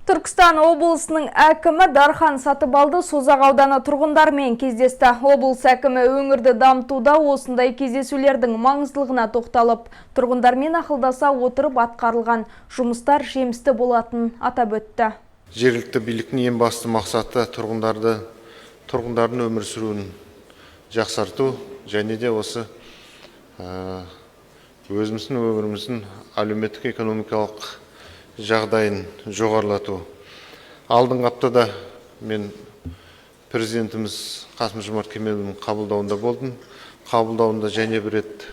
Түркістан облысының әкімі Дархан Сатыбалды Созақ ауданы тұрғындармен кездесті. Облыс әкімі өңірді дамытуда осындай кездесулердің маңыздылығына тоқталып, тұрғындармен ақылдаса отырып атқарылған жұмыстар жемісті болатынын атап өтті. Жергілікті биліктің ең басты мақсаты тұрғындардың өмір сүруін жақсарту және де осы өзіміздің өміріміздің әлеуметтік экономикалық жағдайын жоғарлату. Алдыңғы аптада мен президентіміз Қасым-Жомарт Кемелұлының қабылдауында болдым. Қабылдауында және бір рет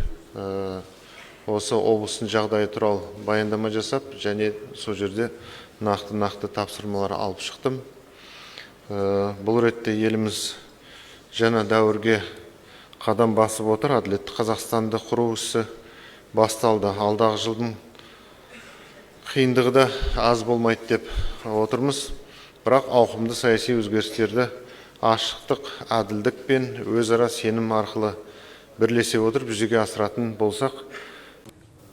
осы облыстың жағдайы туралы баяндама жасап, және сол жерде нақты тапсырмалар алып шықтым. Бұл ретте еліміз жаңа дәуірге қадам басып отыр. Әділетті Қазақстанды құру ісі басталды. Алдағы жылдың қиындығы да аз болмайды деп отырмыз. Бірақ ауқымды саяси өзгерістерді ашықтық, әділдік пен өзара сенім арқылы бірлесе отырып жүзеге асыратын болсақ.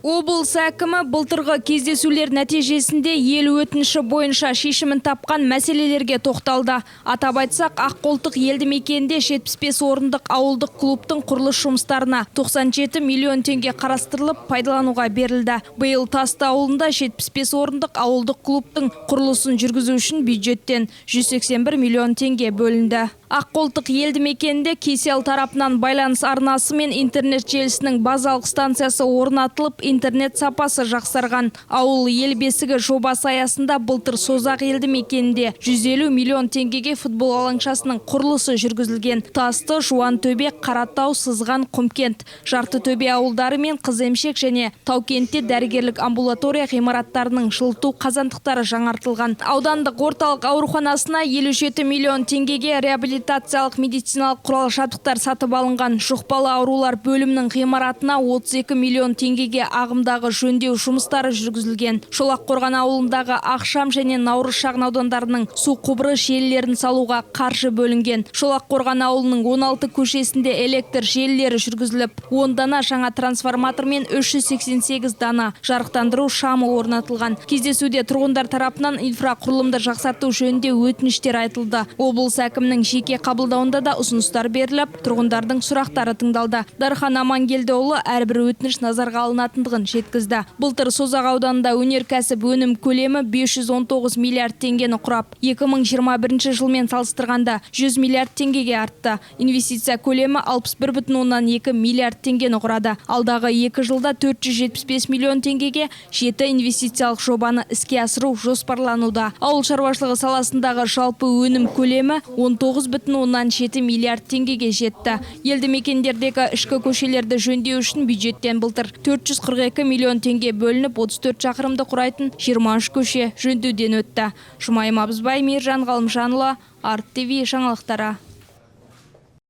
Облыс әкімі былтырғы кездесулер нәтижесінде ел өтініші бойынша шешімін тапқан мәселелерге тоқталды. Атап айтсақ, Аққолтық елді мекенінде 75 орындық ауылдық клубтың құрылыс жұмыстарына 97 миллион теңге қарастырылып, пайдалануға берілді. Биыл Тасты ауылында 75 орындық ауылдық клубтың құрылысын жүргізу үшін бюджеттен 181 миллион теңге бөлінді. Аққолтық елді мекенінде Кселл тарапынан байланыс арнасы мен интернет желісінің базалық станциясы орнатылып, интернет сапасы жақсарған. Ауыл ел бесігі жобасы аясында былтыр Созақ елді мекенінде 150 миллион теңгеге футбол алаңшасының құрылысы жүргізілген. Тасты, Жуантөбе, Қаратау, Сызған, Құмкент, Жартытөбе ауылдары мен Қыземшек және Таукентте дәрігерлік амбулатория ғимараттарының жылыту қазандықтары жаңартылған. Аудандық орталық ауруханасына 57 миллион теңгеге реабилитациялық медициналық құрал жабдықтар сатып алынған. Жұқпалы аурулар бөлімінің ғимаратына 32 миллион теңгеге ағымдағы жөндеу жұмыстары жүргізілген. Шолаққорған ауылындағы Ақшам және Наурыз шағын аудандарының су құбыры желілерін салуға қаржы бөлінген. Шолаққорған ауылының 16 көшесінде электр желілері жүргізіліп, 10 дана жаңа трансформатор мен 388 дана жарықтандыру шамы орнатылған. Кездесуде тұрғындар тарапынан инфрақұрылымды жақсарту жөнінде өтініштер айтылды. Облыс әкімінің жеке қабылдауында да ұсыныстар беріліп, тұрғындардың сұрақтары тыңдалды. Дархан Амангелдіұлы әрбір өтініш назарға алынатындығын жеткізді. Былтыр Созақ ауданында өнеркәсіп өнім көлемі 519 миллиард теңгені құрап, 2021 жылмен салыстырғанда 100 миллиард теңгеге артты. Инвестиция көлемі 61,2 миллиард теңгені құрады. Алдағы 2 жылда 475 миллион теңгеге 7 инвестициялық жобаны іске асыру жоспарлануда. Ауыл шаруашылығы саласындағы жалпы өнім көлемі 19,7 миллиард теңгеге жетті. Елді мекендердегі ішкі көшелерді жөндеу үшін бюджеттен былтыр 442 миллион теңге бөлініп, 34 шақырымды құрайтын 23 көше жөндеуден өтті. Жұмайым Абызбай, Мейіржан Ғалымжанұлы, Арт ТВ жаңалықтары.